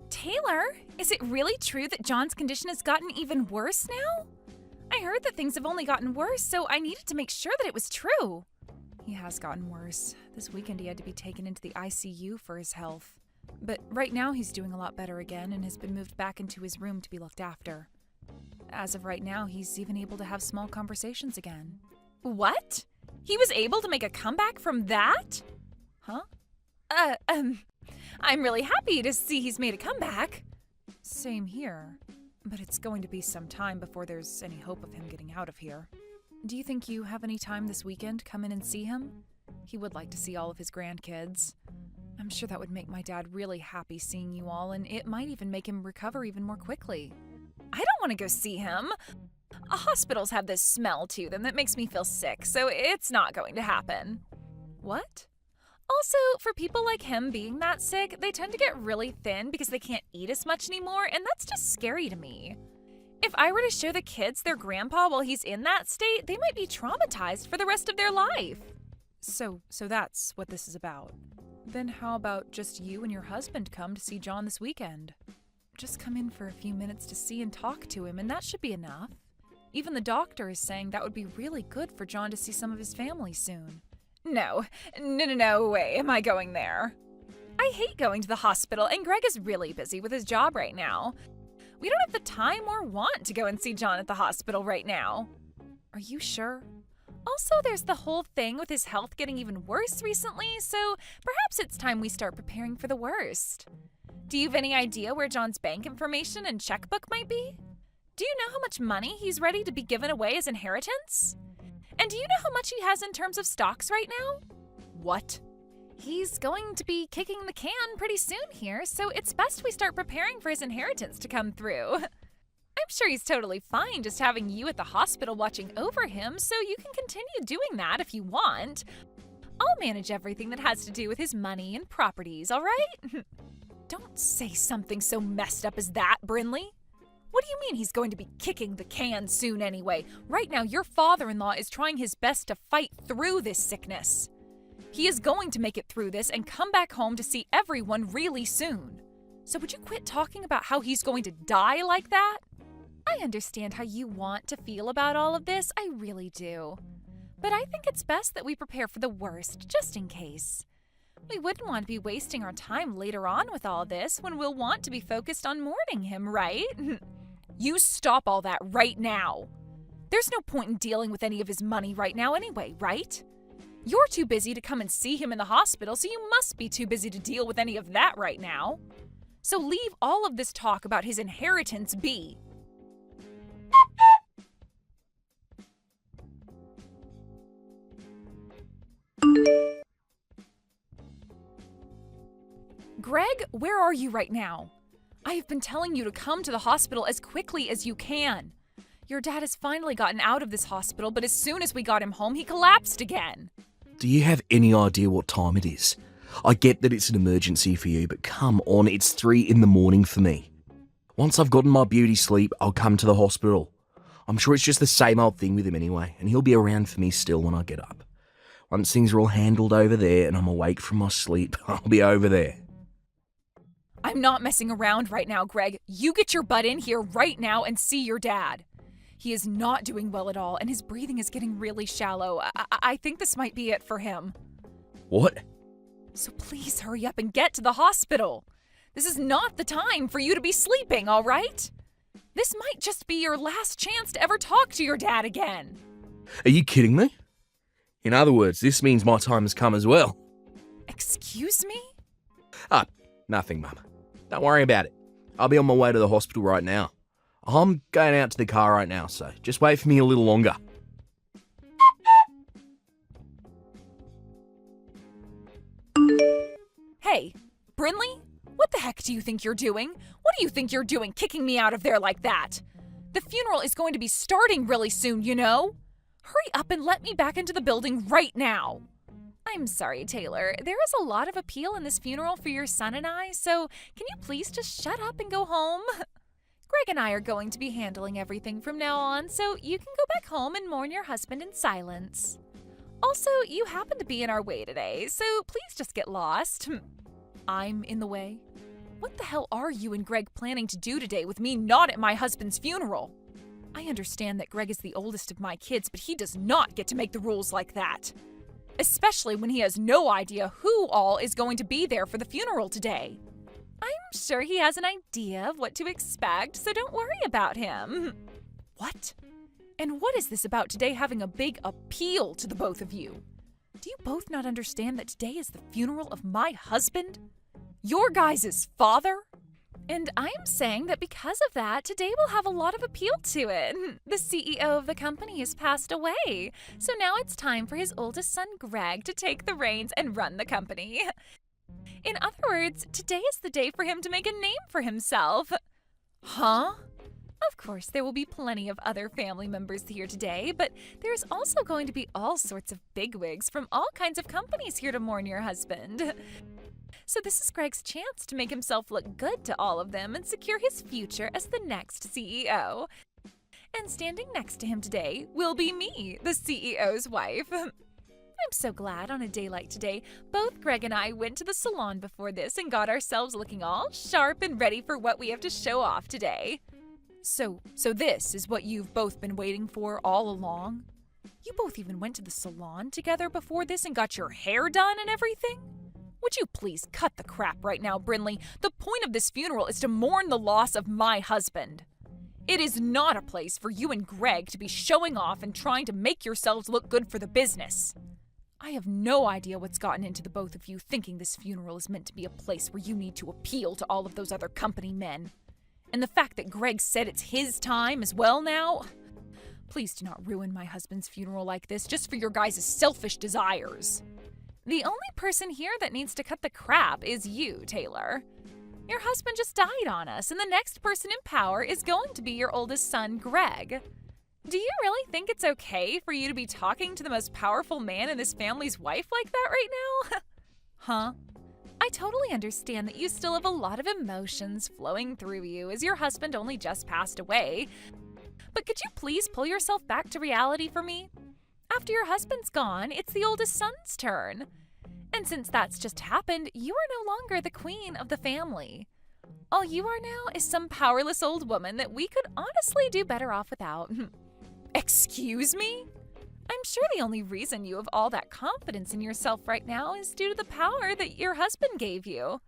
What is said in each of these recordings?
Taylor, is it really true that John's condition has gotten even worse now? I heard that things have only gotten worse, so I needed to make sure that it was true. He has gotten worse. This weekend he had to be taken into the ICU for his health. But right now he's doing a lot better again and has been moved back into his room to be looked after. As of right now, he's even able to have small conversations again. What? He was able to make a comeback from that? Huh? I'm really happy to see he's made a comeback. Same here. But it's going to be some time before there's any hope of him getting out of here. Do you think you have any time this weekend to come in and see him? He would like to see all of his grandkids. I'm sure that would make my dad really happy seeing you all, and it might even make him recover even more quickly. I don't want to go see him. Hospitals have this smell to them that makes me feel sick, so it's not going to happen. What? Also, for people like him being that sick, they tend to get really thin because they can't eat as much anymore, and that's just scary to me. If I were to show the kids their grandpa while he's in that state, they might be traumatized for the rest of their life. So that's what this is about. Then how about just you and your husband come to see John this weekend? Just come in for a few minutes to see and talk to him, and that should be enough. Even the doctor is saying that would be really good for John to see some of his family soon. No way am I going there. I hate going to the hospital, and Greg is really busy with his job right now. We don't have the time or want to go and see John at the hospital right now. Are you sure? Also, there's the whole thing with his health getting even worse recently, so perhaps it's time we start preparing for the worst. Do you have any idea where John's bank information and checkbook might be? Do you know how much money he's ready to be given away as inheritance? And do you know how much he has in terms of stocks right now? What? He's going to be kicking the can pretty soon here, so it's best we start preparing for his inheritance to come through. I'm sure he's totally fine just having you at the hospital watching over him, so you can continue doing that if you want. I'll manage everything that has to do with his money and properties, all right? Don't say something so messed up as that, Brinley. What do you mean he's going to be kicking the can soon anyway? Right now, your father-in-law is trying his best to fight through this sickness. He is going to make it through this and come back home to see everyone really soon. So would you quit talking about how he's going to die like that? I understand how you want to feel about all of this, I really do. But I think it's best that we prepare for the worst, just in case. We wouldn't want to be wasting our time later on with all this when we'll want to be focused on mourning him, right? You stop all that right now. There's no point in dealing with any of his money right now anyway, right? You're too busy to come and see him in the hospital, so you must be too busy to deal with any of that right now. So leave all of this talk about his inheritance be. Greg, where are you right now? I have been telling you to come to the hospital as quickly as you can. Your dad has finally gotten out of this hospital, but as soon as we got him home, he collapsed again. Do you have any idea what time it is? I get that it's an emergency for you, but come on, it's 3 a.m. for me. Once I've gotten my beauty sleep, I'll come to the hospital. I'm sure it's just the same old thing with him anyway, and he'll be around for me still when I get up. Once things are all handled over there and I'm awake from my sleep, I'll be over there. I'm not messing around right now, Greg. You get your butt in here right now and see your dad. He is not doing well at all, and his breathing is getting really shallow. I think this might be it for him. What? So please hurry up and get to the hospital. This is not the time for you to be sleeping, all right? This might just be your last chance to ever talk to your dad again. Are you kidding me? In other words, this means my time has come as well. Excuse me? Nothing, Mum. Don't worry about it. I'll be on my way to the hospital right now. I'm going out to the car right now, so just wait for me a little longer. Hey, Brinley, what the heck do you think you're doing? What do you think you're doing kicking me out of there like that? The funeral is going to be starting really soon, you know? Hurry up and let me back into the building right now. I'm sorry, Taylor. There is a lot of appeal in this funeral for your son and I, so can you please just shut up and go home? Greg and I are going to be handling everything from now on, so you can go back home and mourn your husband in silence. Also, you happen to be in our way today, so please just get lost. I'm in the way? What the hell are you and Greg planning to do today with me not at my husband's funeral? I understand that Greg is the oldest of my kids, but he does not get to make the rules like that. Especially when he has no idea who all is going to be there for the funeral today. I'm sure he has an idea of what to expect, so don't worry about him. What? And what is this about today having a big appeal to the both of you? Do you both not understand that today is the funeral of my husband? Your guys' father? And I'm saying that because of that, today will have a lot of appeal to it. The CEO of the company has passed away, so now it's time for his oldest son, Greg, to take the reins and run the company. In other words, today is the day for him to make a name for himself. Huh? Of course, there will be plenty of other family members here today, but there's also going to be all sorts of bigwigs from all kinds of companies here to mourn your husband. So this is Greg's chance to make himself look good to all of them and secure his future as the next CEO. And standing next to him today will be me, the CEO's wife. I'm so glad on a day like today, both Greg and I went to the salon before this and got ourselves looking all sharp and ready for what we have to show off today. So this is what you've both been waiting for all along? You both even went to the salon together before this and got your hair done and everything? Would you please cut the crap right now, Brinley? The point of this funeral is to mourn the loss of my husband. It is not a place for you and Greg to be showing off and trying to make yourselves look good for the business. I have no idea what's gotten into the both of you thinking this funeral is meant to be a place where you need to appeal to all of those other company men. And the fact that Greg said it's his time as well now? Please do not ruin my husband's funeral like this just for your guys' selfish desires. The only person here that needs to cut the crap is you, Taylor. Your husband just died on us, and the next person in power is going to be your oldest son, Greg. Do you really think it's okay for you to be talking to the most powerful man in this family's wife like that right now? Huh? I totally understand that you still have a lot of emotions flowing through you as your husband only just passed away. But could you please pull yourself back to reality for me? After your husband's gone, it's the oldest son's turn. And since that's just happened, you are no longer the queen of the family. All you are now is some powerless old woman that we could honestly do better off without. Excuse me? I'm sure the only reason you have all that confidence in yourself right now is due to the power that your husband gave you.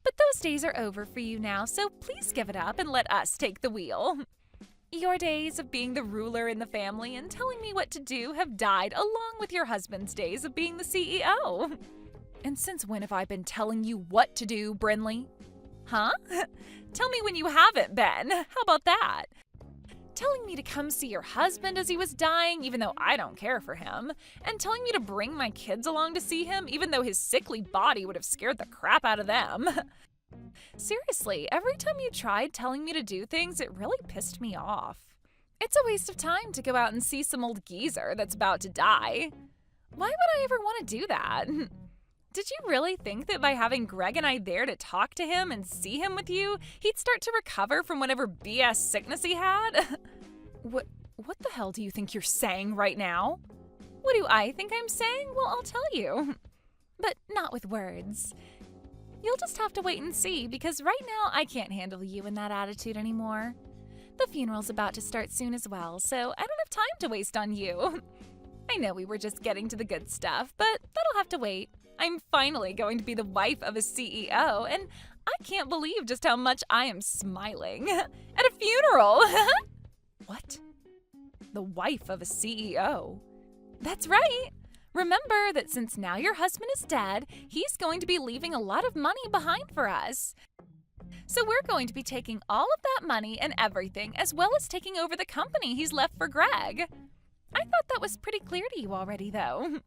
But those days are over for you now, so please give it up and let us take the wheel. Your days of being the ruler in the family and telling me what to do have died along with your husband's days of being the CEO. And since when have I been telling you what to do, Brinley? Huh? Tell me when you haven't been. How about that? Telling me to come see your husband as he was dying, even though I don't care for him, and telling me to bring my kids along to see him, even though his sickly body would have scared the crap out of them. Seriously, every time you tried telling me to do things, it really pissed me off. It's a waste of time to go out and see some old geezer that's about to die. Why would I ever want to do that? Did you really think that by having Greg and I there to talk to him and see him with you, he'd start to recover from whatever BS sickness he had? What the hell do you think you're saying right now? What do I think I'm saying? Well, I'll tell you. But not with words. You'll just have to wait and see, because right now I can't handle you in that attitude anymore. The funeral's about to start soon as well, so I don't have time to waste on you. I know we were just getting to the good stuff, but that'll have to wait. I'm finally going to be the wife of a CEO, and I can't believe just how much I am smiling at a funeral. What? The wife of a CEO? That's right. Remember that since now your husband is dead, he's going to be leaving a lot of money behind for us. So we're going to be taking all of that money and everything, as well as taking over the company he's left for Greg. I thought that was pretty clear to you already, though.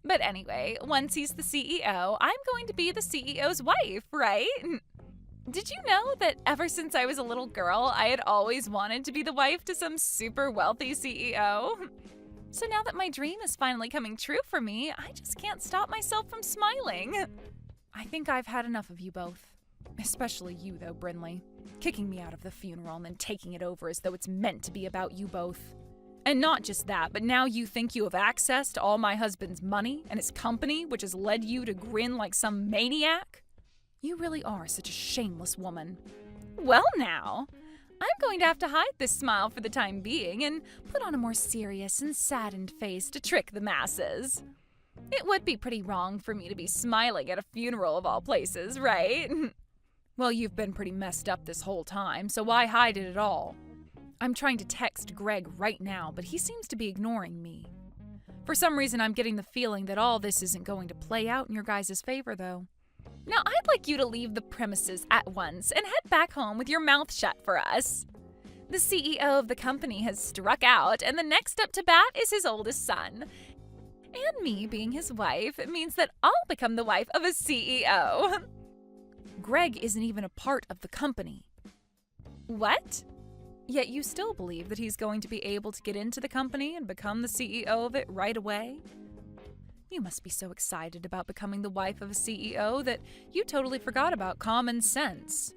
But anyway, once he's the CEO, I'm going to be the CEO's wife, right? Did you know that ever since I was a little girl, I had always wanted to be the wife to some super wealthy CEO? So now that my dream is finally coming true for me, I just can't stop myself from smiling. I think I've had enough of you both. Especially you, though, Brinley. Kicking me out of the funeral and then taking it over as though it's meant to be about you both. And not just that, but now you think you have access to all my husband's money and his company, which has led you to grin like some maniac? You really are such a shameless woman. Well now, I'm going to have to hide this smile for the time being and put on a more serious and saddened face to trick the masses. It would be pretty wrong for me to be smiling at a funeral of all places, right? Well, you've been pretty messed up this whole time, so why hide it at all? I'm trying to text Greg right now, but he seems to be ignoring me. For some reason, I'm getting the feeling that all this isn't going to play out in your guys' favor, though. Now, I'd like you to leave the premises at once and head back home with your mouth shut for us. The CEO of the company has struck out, and the next up to bat is his oldest son. And me being his wife means that I'll become the wife of a CEO. Greg isn't even a part of the company. What? Yet you still believe that he's going to be able to get into the company and become the CEO of it right away? You must be so excited about becoming the wife of a CEO that you totally forgot about common sense.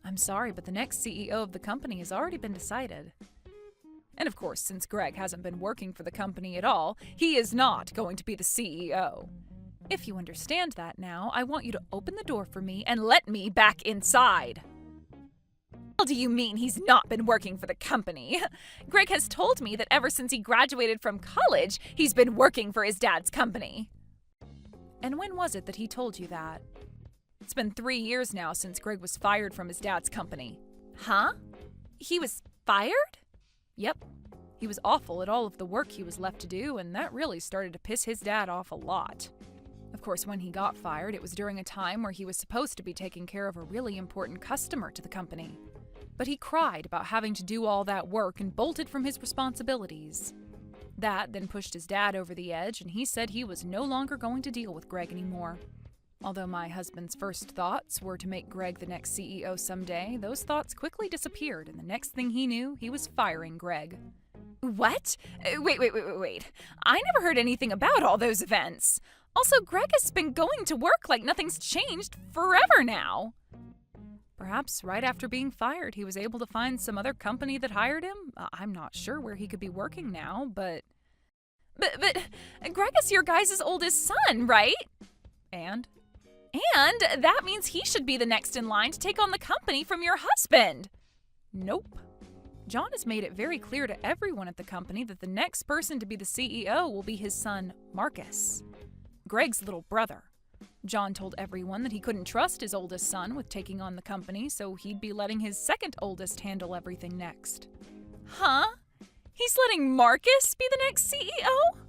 I'm sorry, but the next CEO of the company has already been decided. And of course, since Greg hasn't been working for the company at all, he is not going to be the CEO. If you understand that now, I want you to open the door for me and let me back inside. What do you mean he's not been working for the company? Greg has told me that ever since he graduated from college, he's been working for his dad's company. And when was it that he told you that? It's been 3 years now since Greg was fired from his dad's company. Huh? He was fired? Yep. He was awful at all of the work he was left to do, and that really started to piss his dad off a lot. Of course, when he got fired, it was during a time where he was supposed to be taking care of a really important customer to the company. But he cried about having to do all that work and bolted from his responsibilities. That then pushed his dad over the edge, and he said he was no longer going to deal with Greg anymore. Although my husband's first thoughts were to make Greg the next CEO someday, those thoughts quickly disappeared, and the next thing he knew, he was firing Greg. What? Wait. I never heard anything about all those events. Also, Greg has been going to work like nothing's changed forever now. Perhaps right after being fired, he was able to find some other company that hired him. I'm not sure where he could be working now, but Greg is your guys' oldest son, right? And that means he should be the next in line to take on the company from your husband. Nope. John has made it very clear to everyone at the company that the next person to be the CEO will be his son, Marcus, Greg's little brother. John told everyone that he couldn't trust his oldest son with taking on the company, so he'd be letting his second oldest handle everything next. Huh? He's letting Marcus be the next CEO?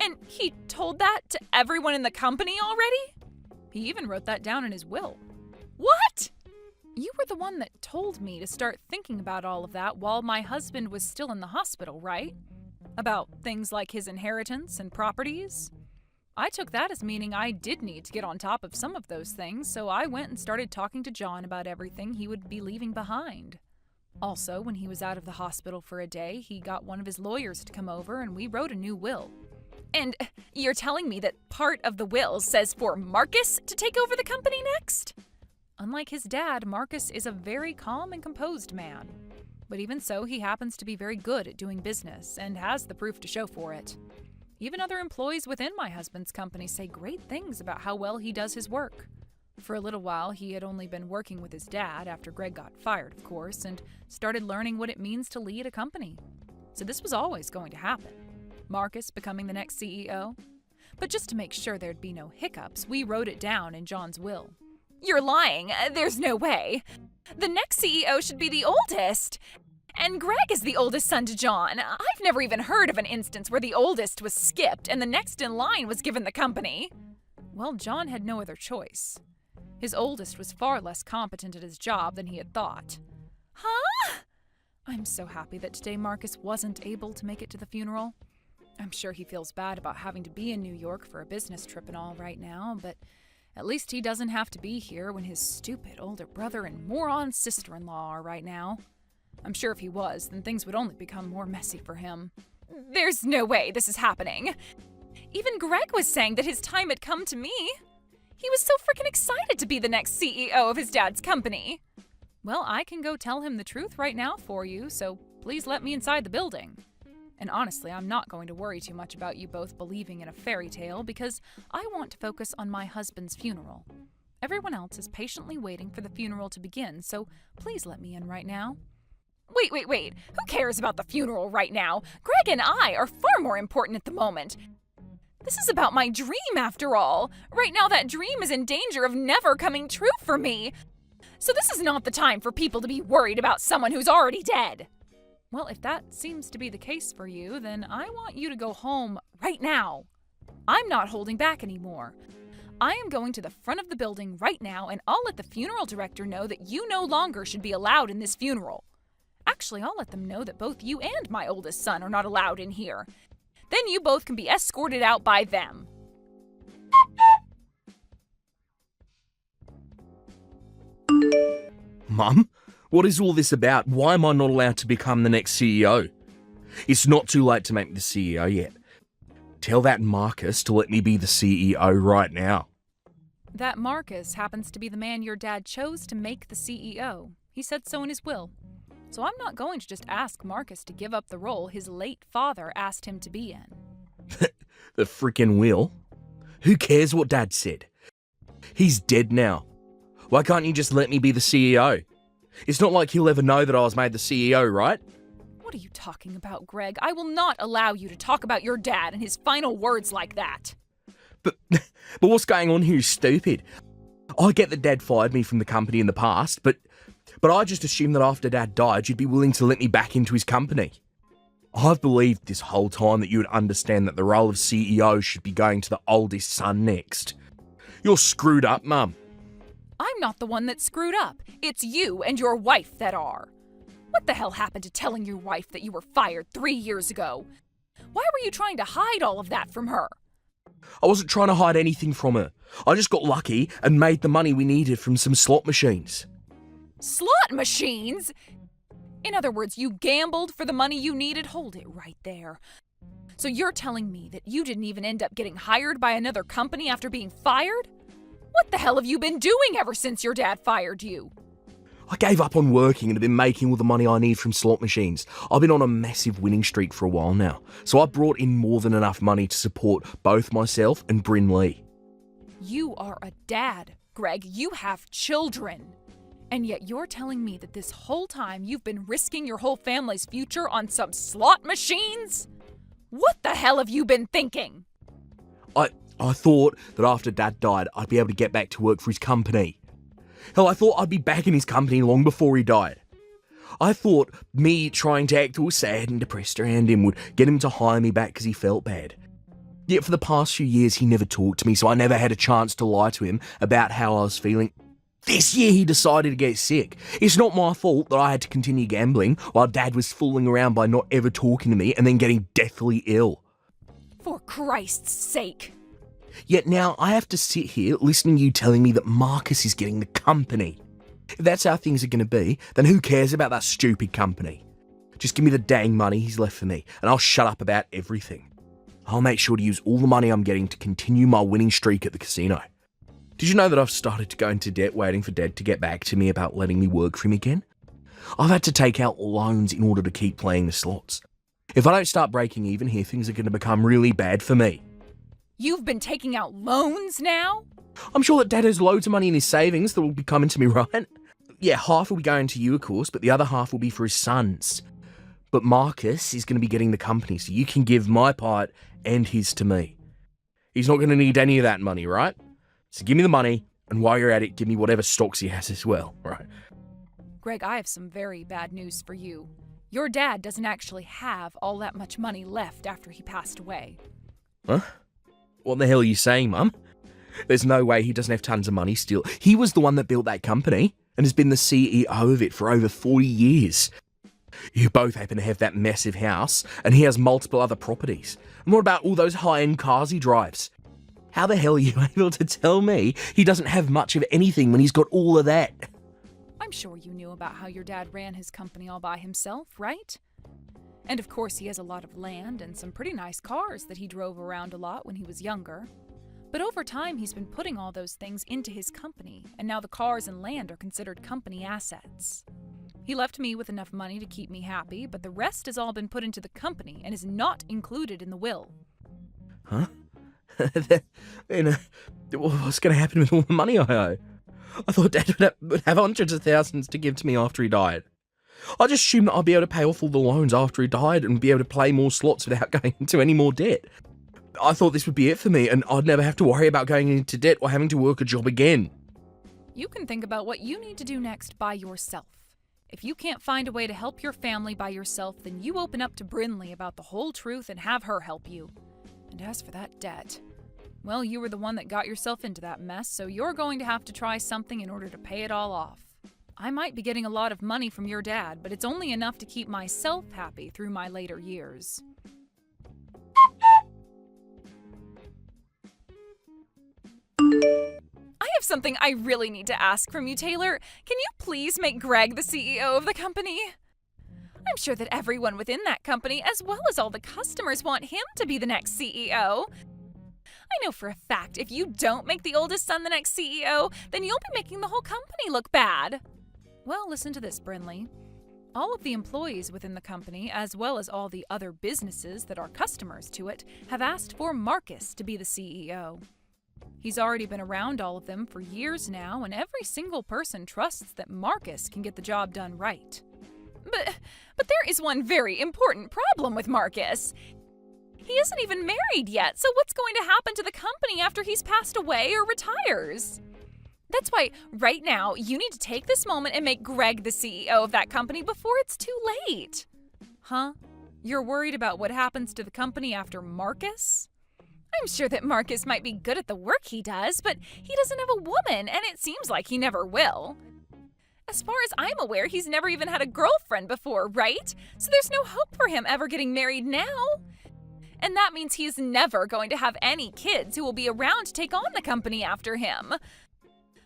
And he told that to everyone in the company already? He even wrote that down in his will. What? You were the one that told me to start thinking about all of that while my husband was still in the hospital, right? About things like his inheritance and properties? I took that as meaning I did need to get on top of some of those things, so I went and started talking to John about everything he would be leaving behind. Also, when he was out of the hospital for a day, he got one of his lawyers to come over and we wrote a new will. And you're telling me that part of the will says for Marcus to take over the company next? Unlike his dad, Marcus is a very calm and composed man. But even so, he happens to be very good at doing business and has the proof to show for it. Even other employees within my husband's company say great things about how well he does his work. For a little while, he had only been working with his dad after Greg got fired, of course, and started learning what it means to lead a company. So this was always going to happen. Marcus becoming the next CEO. But just to make sure there'd be no hiccups, we wrote it down in John's will. You're lying. There's no way. The next CEO should be the oldest. And Greg is the oldest son to John. I've never even heard of an instance where the oldest was skipped and the next in line was given the company. Well, John had no other choice. His oldest was far less competent at his job than he had thought. Huh? I'm so happy that today Marcus wasn't able to make it to the funeral. I'm sure he feels bad about having to be in New York for a business trip and all right now, but at least he doesn't have to be here when his stupid older brother and moron sister-in-law are right now. I'm sure if he was, then things would only become more messy for him. There's no way this is happening. Even Greg was saying that his time had come to me. He was so freaking excited to be the next CEO of his dad's company. Well, I can go tell him the truth right now for you, so please let me inside the building. And honestly, I'm not going to worry too much about you both believing in a fairy tale because I want to focus on my husband's funeral. Everyone else is patiently waiting for the funeral to begin, so please let me in right now. Wait. Who cares about the funeral right now? Greg and I are far more important at the moment. This is about my dream, after all. Right now, that dream is in danger of never coming true for me. So this is not the time for people to be worried about someone who's already dead. Well, if that seems to be the case for you, then I want you to go home right now. I'm not holding back anymore. I am going to the front of the building right now, and I'll let the funeral director know that you no longer should be allowed in this funeral. Actually, I'll let them know that both you and my oldest son are not allowed in here. Then you both can be escorted out by them. Mum, what is all this about? Why am I not allowed to become the next CEO? It's not too late to make me the CEO yet. Tell that Marcus to let me be the CEO right now. That Marcus happens to be the man your dad chose to make the CEO. He said so in his will. So I'm not going to just ask Marcus to give up the role his late father asked him to be in. The frickin' will? Who cares what Dad said? He's dead now. Why can't you just let me be the CEO? It's not like he'll ever know that I was made the CEO, right? What are you talking about, Greg? I will not allow you to talk about your dad and his final words like that. But what's going on here is stupid. I get that Dad fired me from the company in the past, but I just assumed that after Dad died, you'd be willing to let me back into his company. I've believed this whole time that you would understand that the role of CEO should be going to the oldest son next. You're screwed up, Mum. I'm not the one that's screwed up. It's you and your wife that are. What the hell happened to telling your wife that you were fired 3 years ago? Why were you trying to hide all of that from her? I wasn't trying to hide anything from her. I just got lucky and made the money we needed from some slot machines. Slot machines? In other words, you gambled for the money you needed? Hold it right there. So you're telling me that you didn't even end up getting hired by another company after being fired? What the hell have you been doing ever since your dad fired you? I gave up on working and have been making all the money I need from slot machines. I've been on a massive winning streak for a while now, so I brought in more than enough money to support both myself and Bryn Lee. You are a dad, Greg. You have children. And yet you're telling me that this whole time you've been risking your whole family's future on some slot machines? What the hell have you been thinking? I thought that after Dad died, I'd be able to get back to work for his company. Hell, I thought I'd be back in his company long before he died. I thought me trying to act all sad and depressed around him would get him to hire me back because he felt bad. Yet for the past few years, he never talked to me, so I never had a chance to lie to him about how I was feeling. This year, he decided to get sick. It's not my fault that I had to continue gambling while Dad was fooling around by not ever talking to me and then getting deathly ill. For Christ's sake. Yet now I have to sit here listening to you telling me that Marcus is getting the company. If that's how things are going to be, then who cares about that stupid company? Just give me the dang money he's left for me, and I'll shut up about everything. I'll make sure to use all the money I'm getting to continue my winning streak at the casino. Did you know that I've started to go into debt waiting for Dad to get back to me about letting me work for him again? I've had to take out loans in order to keep playing the slots. If I don't start breaking even here, things are going to become really bad for me. You've been taking out loans now? I'm sure that Dad has loads of money in his savings that will be coming to me, right? Yeah, half will be going to you, of course, but the other half will be for his sons. But Marcus is going to be getting the company, so you can give my part and his to me. He's not going to need any of that money, right? So give me the money, and while you're at it, give me whatever stocks he has as well, right? Greg, I have some very bad news for you. Your dad doesn't actually have all that much money left after he passed away. Huh? What the hell are you saying, Mum? There's no way he doesn't have tons of money still. He was the one that built that company and has been the CEO of it for over 40 years. You both happen to have that massive house, and he has multiple other properties. And what about all those high-end cars he drives? How the hell are you able to tell me he doesn't have much of anything when he's got all of that? I'm sure you knew about how your dad ran his company all by himself, right? And of course he has a lot of land and some pretty nice cars that he drove around a lot when he was younger. But over time he's been putting all those things into his company, and now the cars and land are considered company assets. He left me with enough money to keep me happy, but the rest has all been put into the company and is not included in the will. Huh? Then, what's going to happen with all the money I owe? I thought Dad would have hundreds of thousands to give to me after he died. I just assumed that I'd be able to pay off all the loans after he died and be able to play more slots without going into any more debt. I thought this would be it for me, and I'd never have to worry about going into debt or having to work a job again. You can think about what you need to do next by yourself. If you can't find a way to help your family by yourself, then you open up to Brinley about the whole truth and have her help you. And as for that debt, well, you were the one that got yourself into that mess, so you're going to have to try something in order to pay it all off. I might be getting a lot of money from your dad, but it's only enough to keep myself happy through my later years. I have something I really need to ask from you, Taylor. Can you please make Greg the CEO of the company? I'm sure that everyone within that company, as well as all the customers, want him to be the next CEO. I know for a fact if you don't make the oldest son the next CEO, then you'll be making the whole company look bad. Well, listen to this, Brinley. All of the employees within the company, as well as all the other businesses that are customers to it, have asked for Marcus to be the CEO. He's already been around all of them for years now, and every single person trusts that Marcus can get the job done right. But there is one very important problem with Marcus. He isn't even married yet, so what's going to happen to the company after he's passed away or retires? That's why, right now, you need to take this moment and make Greg the CEO of that company before it's too late. Huh? You're worried about what happens to the company after Marcus? I'm sure that Marcus might be good at the work he does, but he doesn't have a woman, and it seems like he never will. As far as I'm aware, he's never even had a girlfriend before, right? So there's no hope for him ever getting married now. And that means he's never going to have any kids who will be around to take on the company after him.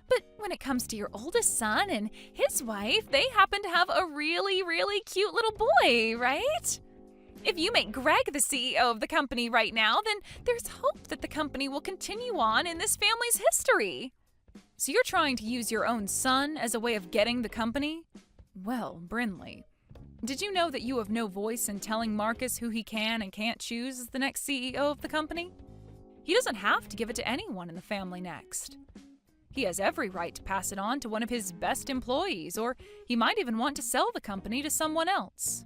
But when it comes to your oldest son and his wife, they happen to have a really, really cute little boy, right? If you make Greg the CEO of the company right now, then there's hope that the company will continue on in this family's history. So you're trying to use your own son as a way of getting the company? Well, Brinley, did you know that you have no voice in telling Marcus who he can and can't choose as the next CEO of the company? He doesn't have to give it to anyone in the family next. He has every right to pass it on to one of his best employees, or he might even want to sell the company to someone else.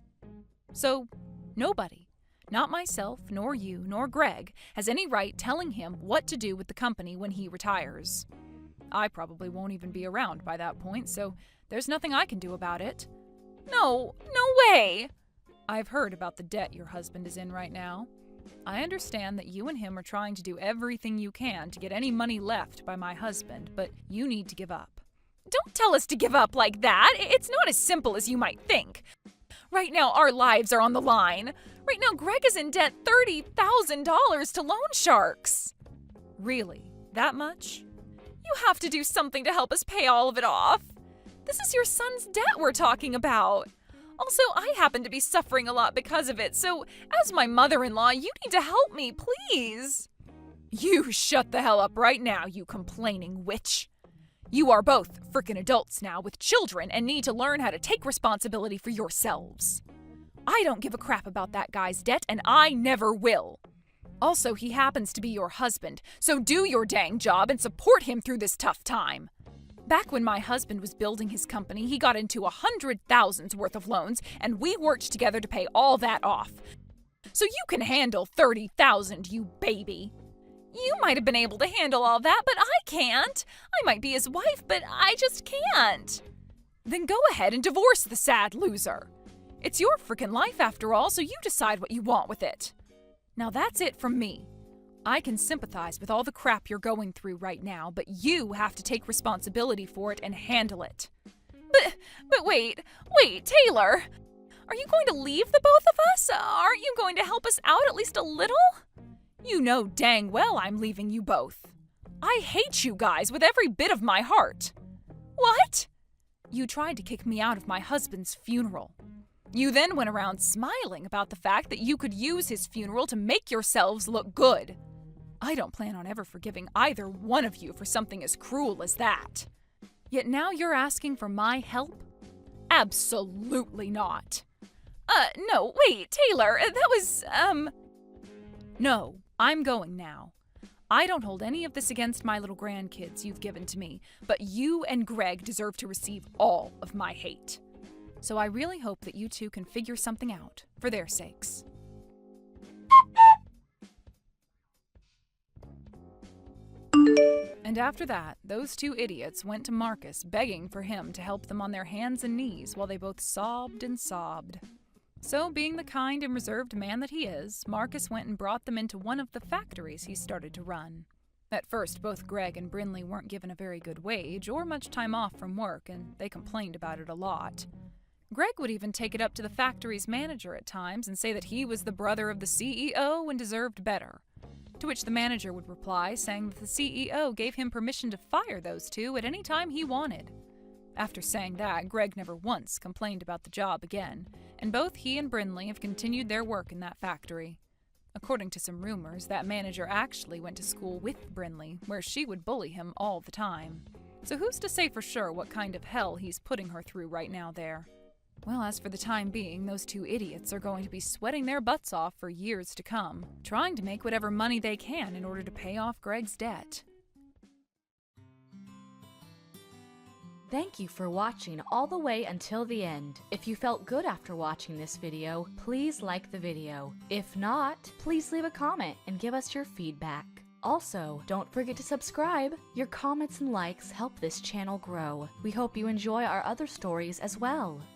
So, nobody, not myself, nor you, nor Greg, has any right telling him what to do with the company when he retires. I probably won't even be around by that point, so there's nothing I can do about it. No way! I've heard about the debt your husband is in right now. I understand that you and him are trying to do everything you can to get any money left by my husband, but you need to give up. Don't tell us to give up like that. It's not as simple as you might think. Right now, our lives are on the line. Right now, Greg is in debt $30,000 to loan sharks. Really? That much? You have to do something to help us pay all of it off. This is your son's debt we're talking about. Also, I happen to be suffering a lot because of it, so as my mother-in-law, you need to help me, please. You shut the hell up right now, you complaining witch. You are both frickin' adults now with children and need to learn how to take responsibility for yourselves. I don't give a crap about that guy's debt, and I never will. Also, he happens to be your husband, so do your dang job and support him through this tough time. Back when my husband was building his company, he got into $100,000 worth of loans, and we worked together to pay all that off. So you can handle $30,000, you baby. You might have been able to handle all that, but I can't. I might be his wife, but I just can't. Then go ahead and divorce the sad loser. It's your frickin' life after all, so you decide what you want with it. Now that's it from me. I can sympathize with all the crap you're going through right now, but you have to take responsibility for it and handle it. But wait, Taylor! Are you going to leave the both of us? Aren't you going to help us out at least a little? You know dang well I'm leaving you both. I hate you guys with every bit of my heart. What? You tried to kick me out of my husband's funeral. You then went around smiling about the fact that you could use his funeral to make yourselves look good. I don't plan on ever forgiving either one of you for something as cruel as that. Yet now you're asking for my help? Absolutely not. No, wait, Taylor, that was, No, I'm going now. I don't hold any of this against my little grandkids you've given to me, but you and Greg deserve to receive all of my hate. So I really hope that you two can figure something out, for their sakes. And after that, those two idiots went to Marcus begging for him to help them on their hands and knees while they both sobbed and sobbed. So, being the kind and reserved man that he is, Marcus went and brought them into one of the factories he started to run. At first, both Greg and Brinley weren't given a very good wage or much time off from work, and they complained about it a lot. Greg would even take it up to the factory's manager at times and say that he was the brother of the CEO and deserved better. To which the manager would reply, saying that the CEO gave him permission to fire those two at any time he wanted. After saying that, Greg never once complained about the job again, and both he and Brinley have continued their work in that factory. According to some rumors, that manager actually went to school with Brinley, where she would bully him all the time. So who's to say for sure what kind of hell he's putting her through right now there? Well, as for the time being, those two idiots are going to be sweating their butts off for years to come, trying to make whatever money they can in order to pay off Greg's debt. Thank you for watching all the way until the end. If you felt good after watching this video, please like the video. If not, please leave a comment and give us your feedback. Also, don't forget to subscribe. Your comments and likes help this channel grow. We hope you enjoy our other stories as well.